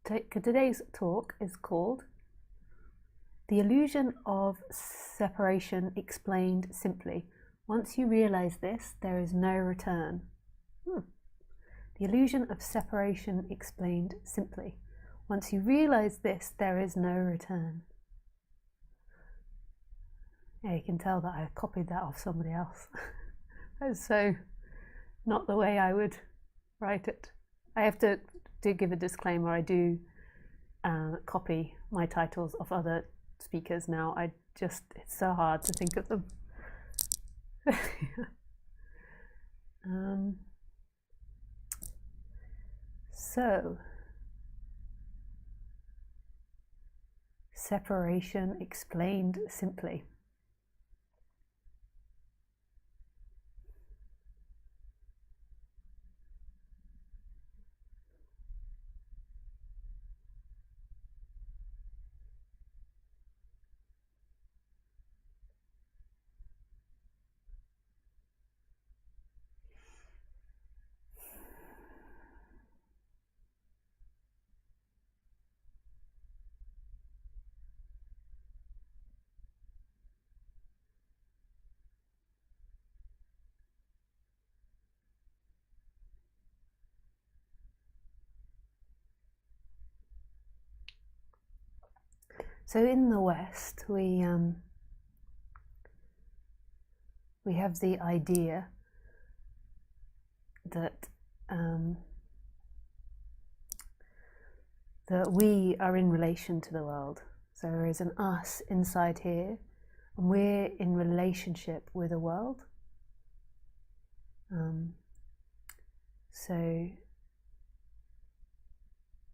Today's talk is called The Illusion of Separation Explained Simply. Once you realize this, there is no return. The illusion of separation explained simply. Once you realize this, there is no return. Yeah, you can tell that I copied that off somebody else. That's so not the way I would write it. I have to give a disclaimer. I do copy my titles of other speakers now. It's so hard to think of them. So, separation explained simply. So in the West, we have the idea that that we are in relation to the world. So there is an us inside here, and we're in relationship with the world.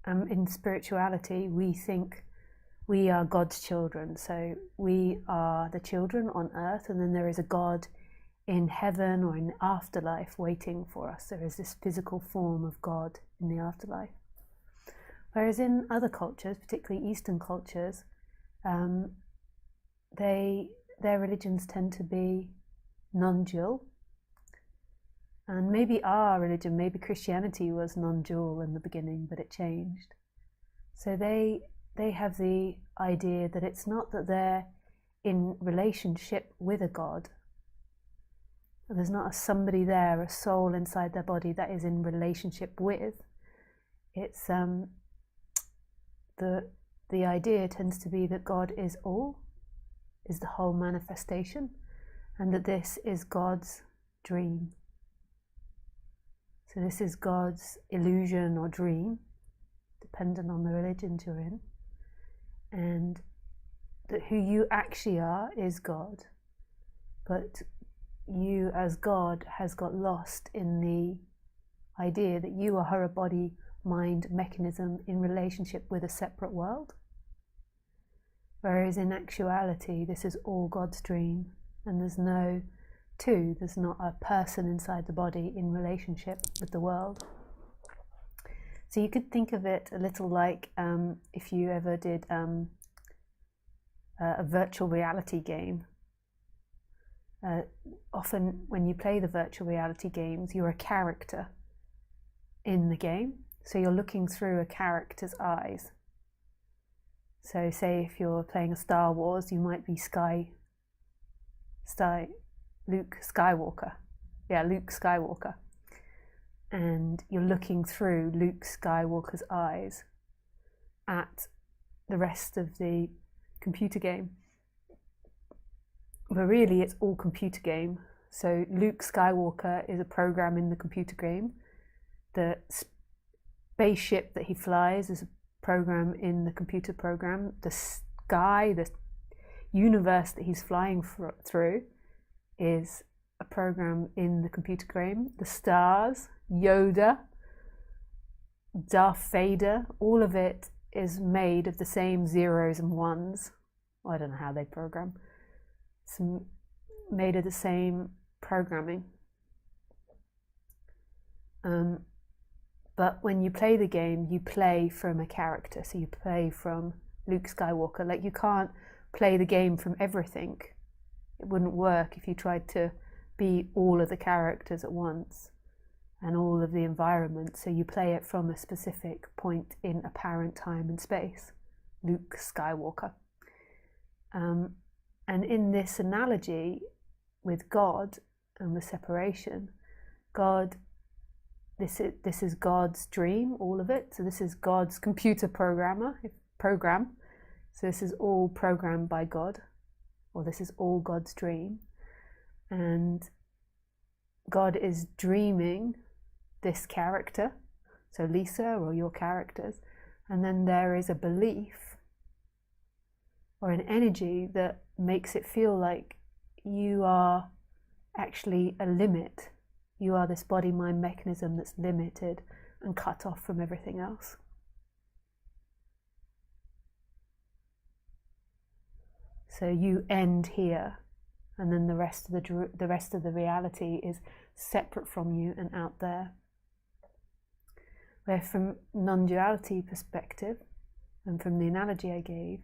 In spirituality, we think we are God's children. So we are the children on earth, and then there is a God in heaven or in the afterlife waiting for us. There is this physical form of God in the afterlife. Whereas in other cultures, particularly Eastern cultures, their religions tend to be non-dual. And maybe our religion, maybe Christianity was non-dual in the beginning, but it changed. So they have the idea that it's not that they're in relationship with a God. There's not a somebody there, a soul inside their body that is in relationship with. It's the idea tends to be that God is all, is the whole manifestation, and that this is God's dream. So this is God's illusion or dream, dependent on the religion you're in, and that who you actually are is God, but you as God has got lost in the idea that you are a body mind mechanism in relationship with a separate world, whereas in actuality this is all God's dream, and there's not a person inside the body in relationship with the world. So you could think of it a little like if you ever did a virtual reality game. Often when you play the virtual reality games, you're a character in the game, so you're looking through a character's eyes. So say if you're playing a Star Wars, you might be Luke Skywalker. Yeah, Luke Skywalker. And you're looking through Luke Skywalker's eyes at the rest of the computer game. But really it's all computer game. So Luke Skywalker is a program in the computer game. The spaceship that he flies is a program in the computer program. The sky, the universe that he's flying through is a program in the computer game. The stars, Yoda, Darth Vader, all of it is made of the same zeros and ones. I don't know how they program. It's made of the same programming. But when you play the game, you play from a character. So you play from Luke Skywalker. Like, you can't play the game from everything. It wouldn't work if you tried to be all of the characters at once. and all of the environment. So you play it from a specific point in apparent time and space, Luke Skywalker. And in this analogy with God and with separation, God, this is God's dream, all of it. So this is God's computer program. So this is all programmed by God, or this is all God's dream. And God is dreaming this character, so Lisa or your characters, and then there is a belief or an energy that makes it feel like you are actually a limit. You are this body-mind mechanism that's limited and cut off from everything else. So you end here, and then the rest of the reality is separate from you and out there. Where from non-duality perspective, and from the analogy I gave,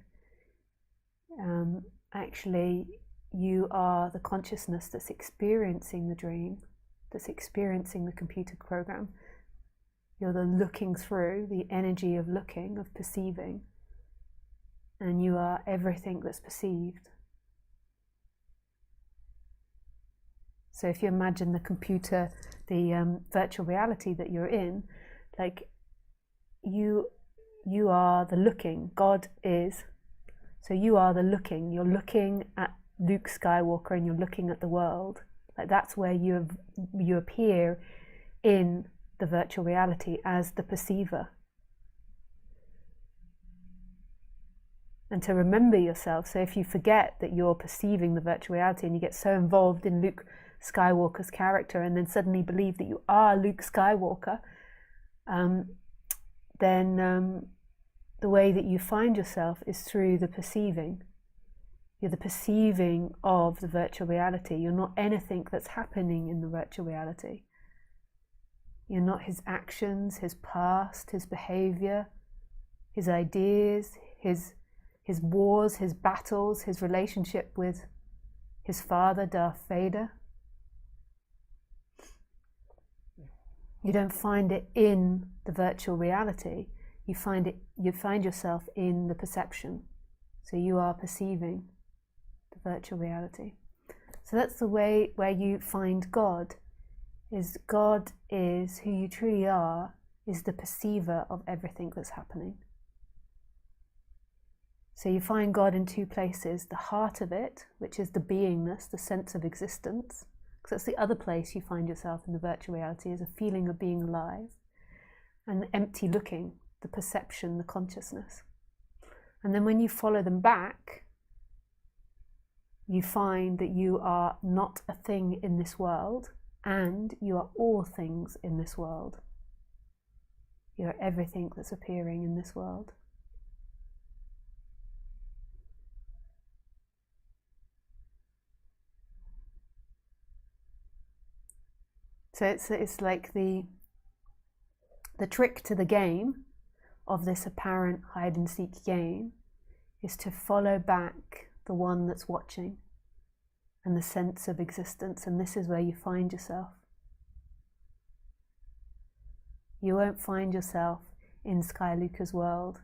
actually you are the consciousness that's experiencing the dream, that's experiencing the computer program. You're the looking through, the energy of looking, of perceiving, and you are everything that's perceived. So if you imagine the computer, the virtual reality that you're in, like you are the looking, God is, so you are the looking, you're looking at Luke Skywalker and you're looking at the world. Like that's where you appear in the virtual reality as the perceiver. And to remember yourself, so if you forget that you're perceiving the virtual reality and you get so involved in Luke Skywalker's character and then suddenly believe that you are Luke Skywalker, then the way that you find yourself is through the perceiving. You're the perceiving of the virtual reality. You're not anything that's happening in the virtual reality. You're not his actions, his past, his behavior, his ideas, his wars, his battles, his relationship with his father, Darth Vader. You don't find it in the virtual reality. You find yourself in the perception. So you are perceiving the virtual reality. So that's the way where you find God. God is who you truly are, is the perceiver of everything that's happening. So you find God in two places: the heart of it, which is the beingness, the sense of existence. Because that's the other place you find yourself in the virtual reality, is a feeling of being alive. And the empty looking, the perception, the consciousness. And then when you follow them back, you find that you are not a thing in this world, and you are all things in this world. You are everything that's appearing in this world. So it's like the trick to the game of this apparent hide and seek game is to follow back the one that's watching and the sense of existence, and this is where you find yourself. You won't find yourself in Skyluka's world.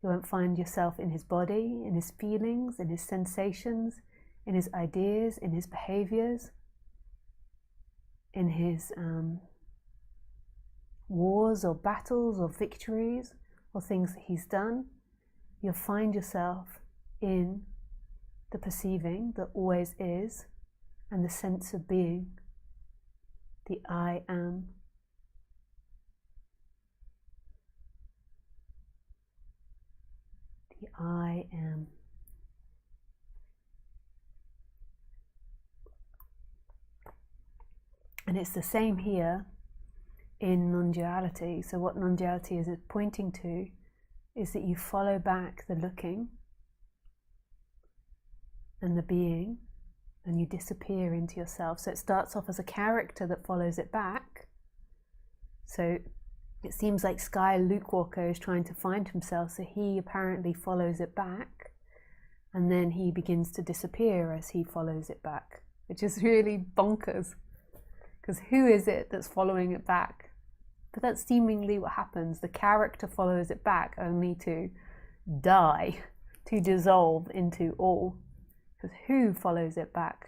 You won't find yourself in his body, in his feelings, in his sensations, in his ideas, in his behaviors, in his wars or battles or victories or things that he's done. You'll find yourself in the perceiving that always is, and the sense of being, the I am. The I am. And it's the same here in non-duality. So what non-duality is pointing to is that you follow back the looking and the being, and you disappear into yourself. So it starts off as a character that follows it back. So it seems like Luke Walker is trying to find himself, so he apparently follows it back, and then he begins to disappear as he follows it back, which is really bonkers. Because who is it that's following it back? But that's seemingly what happens. The character follows it back only to die, to dissolve into all. Because who follows it back?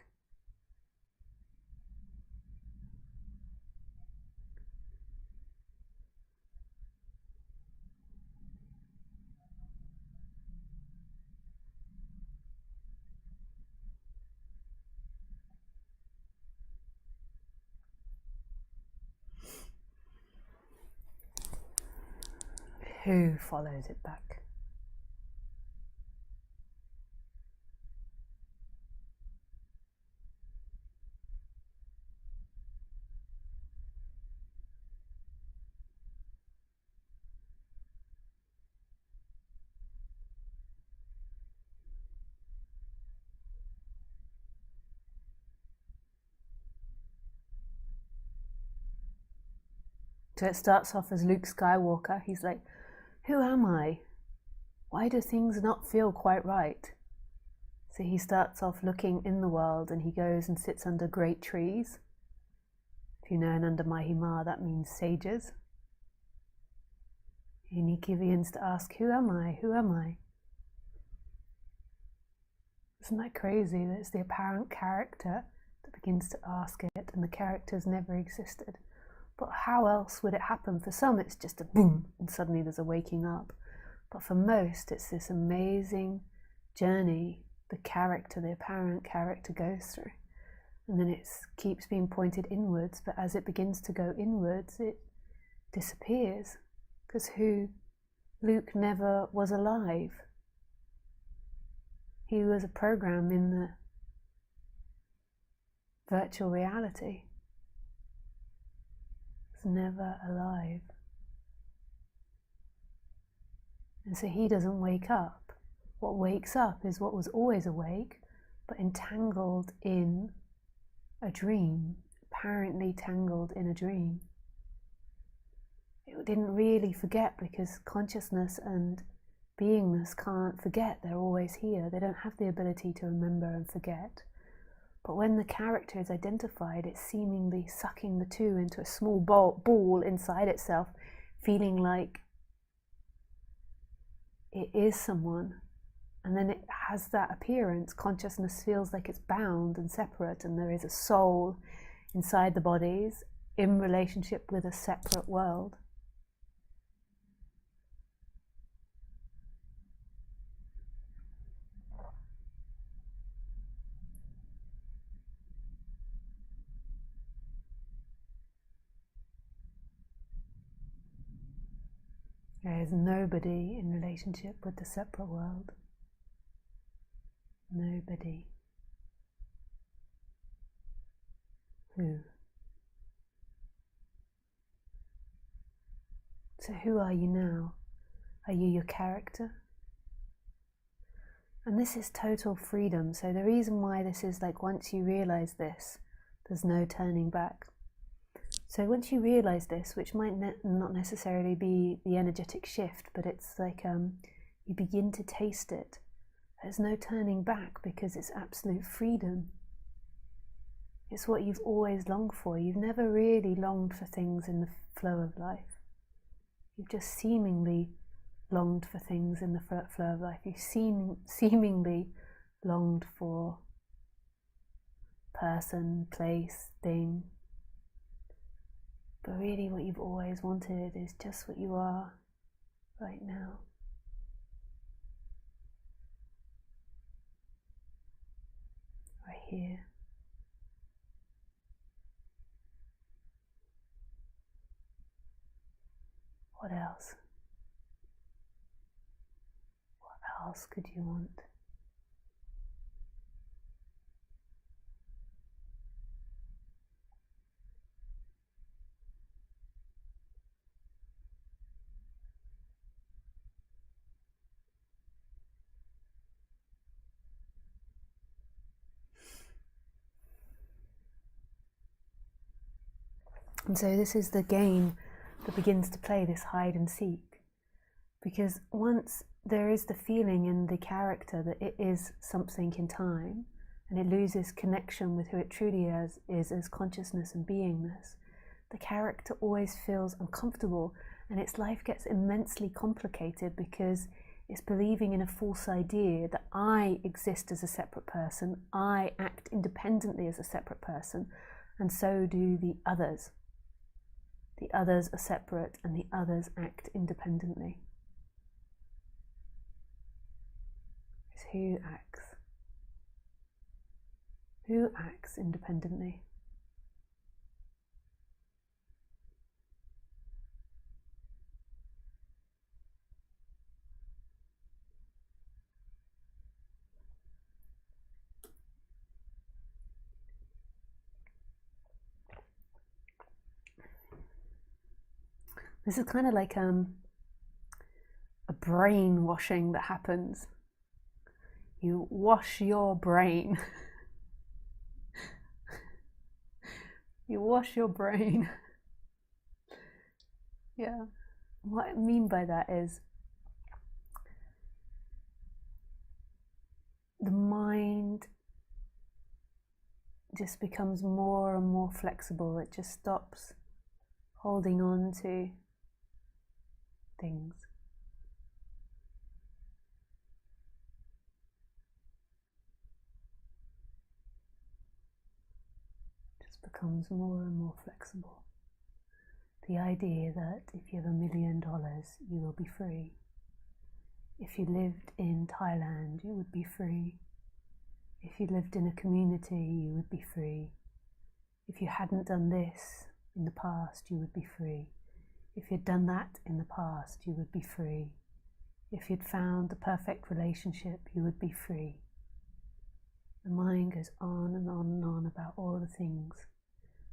Who follows it back? So it starts off as Luke Skywalker. He's like, who am I? Why do things not feel quite right? So he starts off looking in the world, and he goes and sits under great trees. If you know, and under Mahima, that means sages. And he begins to ask, who am I? Who am I? Isn't that crazy that it's the apparent character that begins to ask it, and the character's never existed? But how else would it happen? For some, it's just a boom, and suddenly there's a waking up. But for most, it's this amazing journey the character, the apparent character, goes through. And then it keeps being pointed inwards, but as it begins to go inwards, it disappears. Because Luke never was alive. He was a program in the virtual reality. He was never alive. And so he doesn't wake up. What wakes up is what was always awake, but entangled in a dream, apparently tangled in a dream. It didn't really forget, because consciousness and beingness can't forget. They're always here. They don't have the ability to remember and forget. But when the character is identified, it's seemingly sucking the two into a small ball inside itself, feeling like it is someone. And then it has that appearance. Consciousness feels like it's bound and separate, and there is a soul inside the bodies in relationship with a separate world. There is nobody in relationship with the separate world. Nobody. Who? So who are you now? Are you your character? And this is total freedom. So the reason why this is like, once you realize this, there's no turning back. So once you realize this, which might not necessarily be the energetic shift, but it's like you begin to taste it. There's no turning back, because it's absolute freedom. It's what you've always longed for. You've never really longed for things in the flow of life. You've just seemingly longed for things in the flow of life. You've seemingly longed for person, place, thing. But really what you've always wanted is just what you are right now. Right here. What else? What else could you want? And so this is the game that begins to play, this hide and seek. Because once there is the feeling in the character that it is something in time, and it loses connection with who it truly is as consciousness and beingness, the character always feels uncomfortable, and its life gets immensely complicated because it's believing in a false idea that I exist as a separate person, I act independently as a separate person, and so do the others. The others are separate and the others act independently. It's who acts. Who acts independently? This is kind of like a brainwashing that happens. You wash your brain. You wash your brain. Yeah. What I mean by that is the mind just becomes more and more flexible. It just stops holding on to things. Just becomes more and more flexible. The idea that if you have $1 million, you will be free. If you lived in Thailand, you would be free. If you lived in a community, you would be free. If you hadn't done this in the past, you would be free. If you'd done that in the past, you would be free. If you'd found the perfect relationship, you would be free. The mind goes on and on and on about all the things.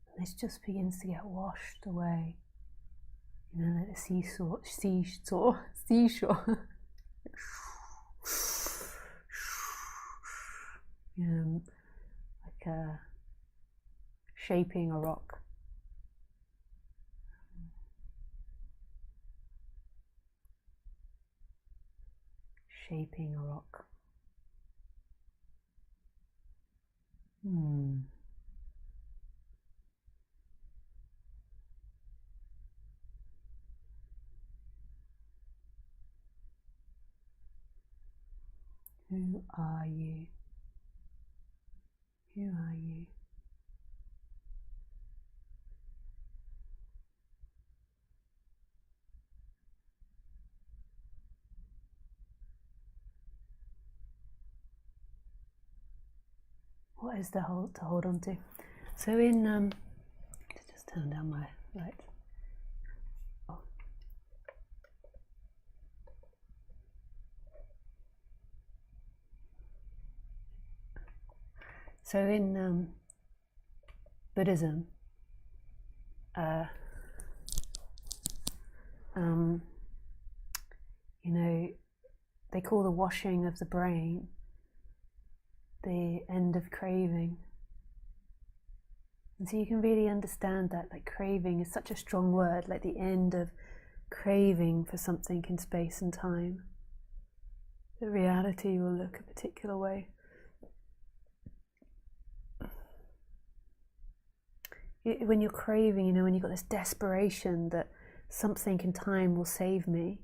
And this just begins to get washed away. You know, like the seashore. Like shaping a rock. Shaping a rock. Who are you? Who are you? What is to hold on to? So in just turn down my light. Oh. So in Buddhism, you know, they call the washing of the brain the end of craving. And so you can really understand that, like, craving is such a strong word, like the end of craving for something in space and time. The reality will look a particular way. When you're craving, you know, when you've got this desperation that something in time will save me,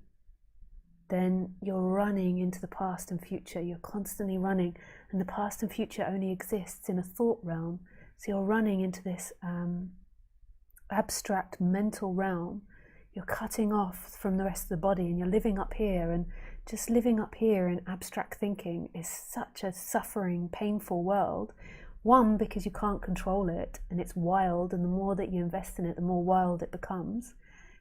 then you're running into the past and future. You're constantly running, and the past and future only exists in a thought realm. So you're running into this abstract mental realm. You're cutting off from the rest of the body, and you're living up here, and just living up here in abstract thinking is such a suffering, painful world. One, because you can't control it, and it's wild, and the more that you invest in it, the more wild it becomes.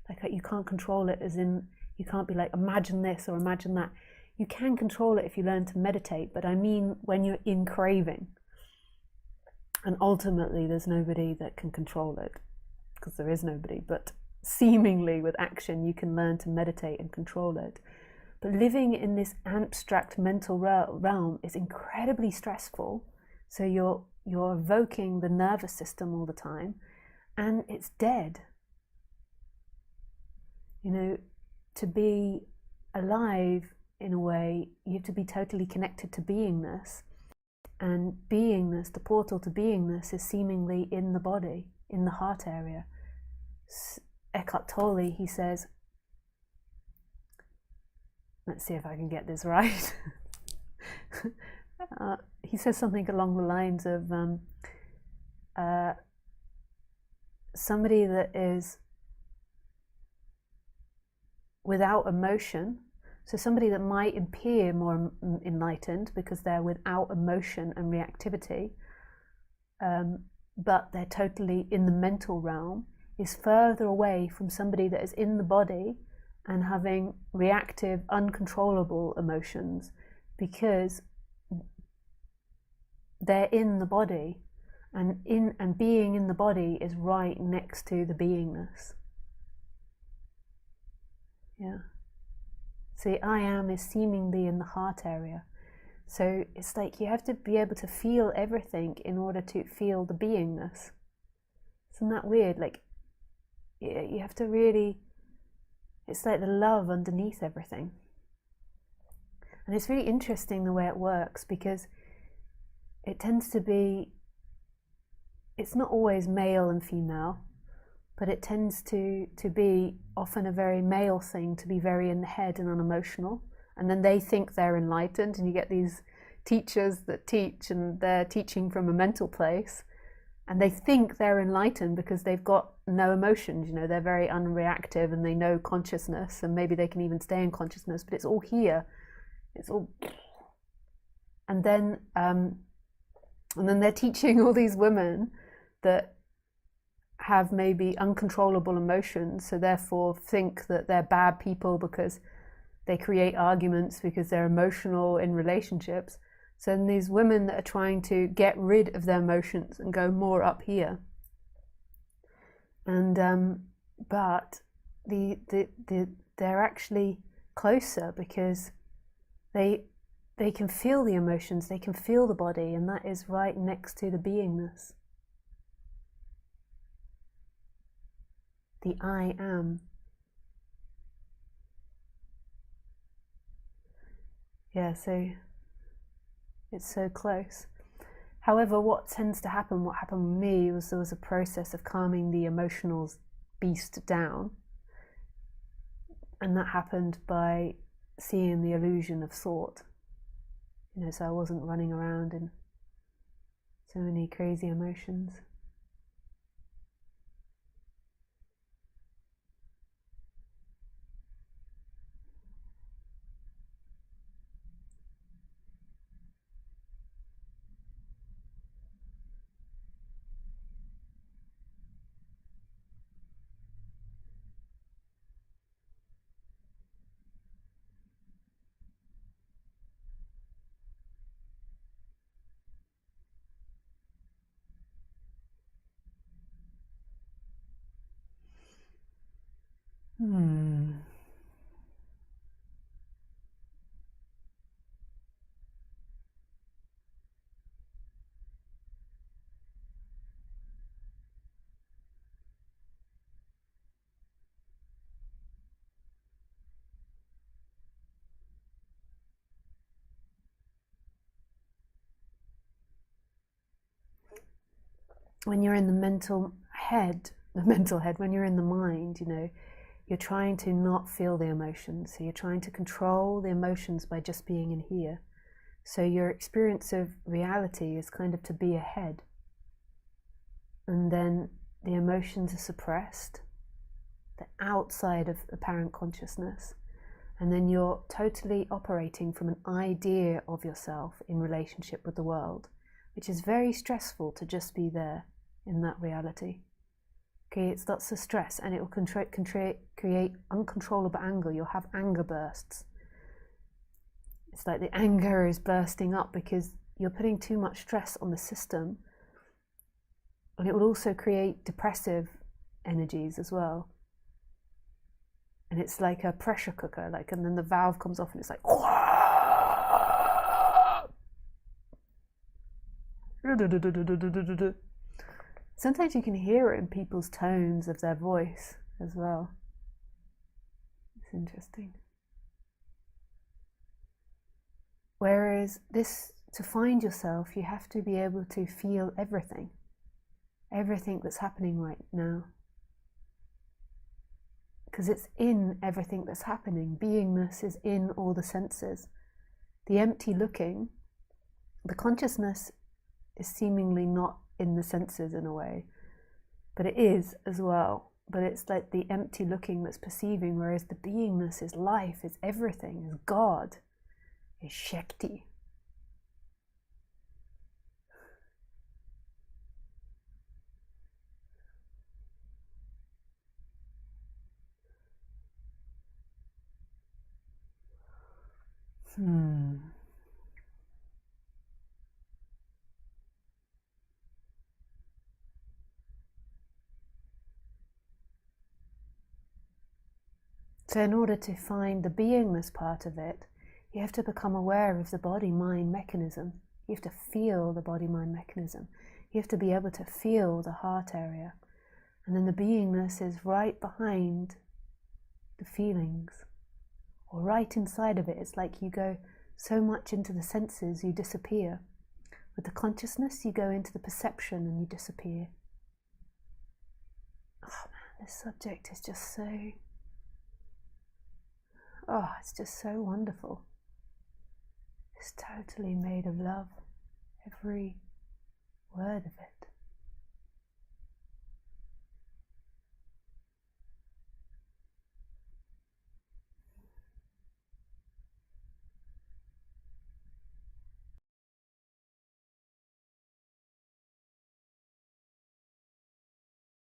Like, you can't control it, as in, you can't be like, imagine this or imagine that. You can control it if you learn to meditate, but I mean when you're in craving. And ultimately, there's nobody that can control it, because there is nobody, but seemingly with action, you can learn to meditate and control it. But living in this abstract mental realm is incredibly stressful. So you're evoking the nervous system all the time, and it's dead. You know, to be alive in a way, you have to be totally connected to beingness. And beingness, the portal to beingness, is seemingly in the body, in the heart area. Eckhart Tolle, he says, let's see if I can get this right. He says something along the lines of somebody that is without emotion, so somebody that might appear more enlightened because they're without emotion and reactivity, but they're totally in the mental realm, is further away from somebody that is in the body and having reactive, uncontrollable emotions, because they're in the body, and being in the body is right next to the beingness. Yeah. See, I am is seemingly in the heart area. So it's like you have to be able to feel everything in order to feel the beingness. Isn't that weird? Like, you have to really, it's like the love underneath everything. And it's really interesting the way it works, because it tends to be, it's not always male and female, but it tends to be often a very male thing, to be very in the head and unemotional. And then they think they're enlightened, and you get these teachers that teach, and they're teaching from a mental place, and they think they're enlightened because they've got no emotions, you know, they're very unreactive and they know consciousness, and maybe they can even stay in consciousness, but it's all here. It's all, and then they're teaching all these women that have maybe uncontrollable emotions, so therefore think that they're bad people because they create arguments because they're emotional in relationships. So then these women that are trying to get rid of their emotions and go more up here, and but they're actually closer because they can feel the emotions, they can feel the body, and that is right next to the beingness. The I am. Yeah, so it's so close. However, what tends to happen, what happened with me, was there was a process of calming the emotional beast down. And that happened by seeing the illusion of thought. You know, so I wasn't running around in so many crazy emotions. When you're in the mental head, when you're in the mind, you know, you're trying to not feel the emotions. So you're trying to control the emotions by just being in here. So your experience of reality is kind of to be ahead. And then the emotions are suppressed. They're outside of apparent consciousness. And then you're totally operating from an idea of yourself in relationship with the world, which is very stressful to just be there in that reality. Okay, it's lots of stress, and it will create uncontrollable anger. You'll have anger bursts. It's like the anger is bursting up because you're putting too much stress on the system, and it will also create depressive energies as well. And it's like a pressure cooker, and then the valve comes off, and it's like, sometimes you can hear it in people's tones of their voice as well. It's interesting. Whereas this to find yourself, you have to be able to feel everything that's happening right now. Because it's in everything that's happening. Beingness is in all the senses. The empty looking, the consciousness is seemingly not in the senses in a way, but it is as well. But it's like the empty looking that's perceiving, whereas the beingness is life, is everything, is God, is Shakti. So in order to find the beingness part of it, you have to become aware of the body-mind mechanism. You have to feel the body-mind mechanism. You have to be able to feel the heart area. And then the beingness is right behind the feelings, or right inside of it. It's like you go so much into the senses, you disappear. With the consciousness, you go into the perception and you disappear. Oh man, this subject is just so... oh, it's just so wonderful. It's totally made of love, every word of it.